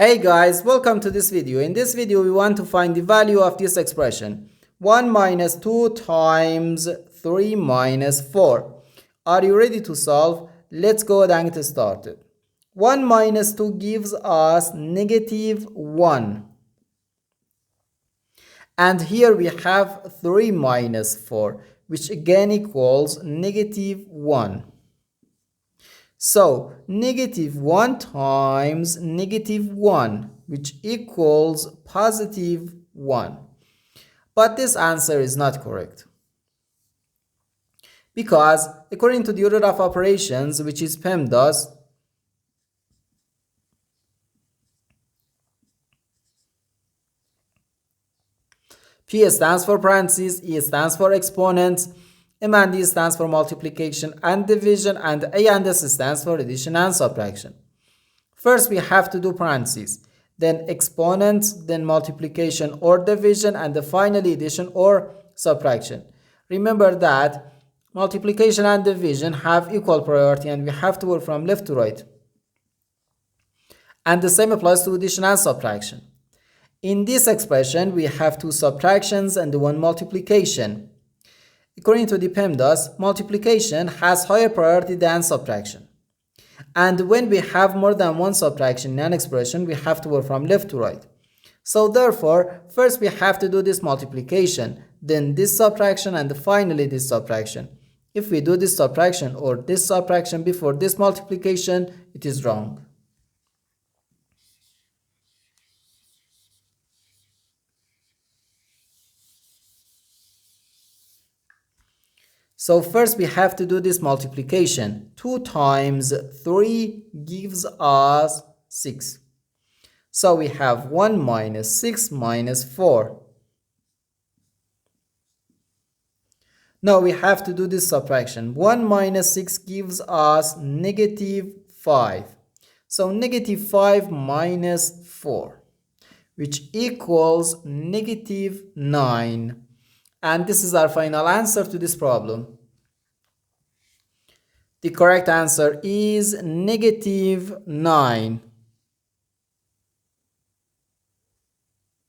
Hey guys, welcome to this video. In this video, we want to find the value of this expression. 1 minus 2 times 3 minus 4. Are you ready to solve? Let's go ahead and get started. 1 minus 2 gives us negative 1. And here we have 3 minus 4, which again equals negative 1. So, negative 1 times negative 1, which equals positive 1. But this answer is not correct. Because, according to the order of operations, which is PEMDAS, P stands for parentheses, E stands for exponents, M and D stands for multiplication and division, and A and S stands for addition and subtraction. First, we have to do parentheses, then exponents, then multiplication or division, and finally addition or subtraction. Remember that multiplication and division have equal priority and we have to work from left to right. And the same applies to addition and subtraction. In this expression, we have two subtractions and one multiplication. According to the PEMDAS, multiplication has higher priority than subtraction. And when we have more than one subtraction in an expression, we have to work from left to right. So therefore, first we have to do this multiplication, then this subtraction, and finally this subtraction. If we do this subtraction or this subtraction before this multiplication, it is wrong. So first we have to do this multiplication. 2 times 3 gives us 6. So we have 1 minus 6 minus 4. Now we have to do this subtraction. 1 minus 6 gives us negative 5. So negative 5 minus 4, which equals negative 9. And this is our final answer to this problem. The correct answer is negative 9.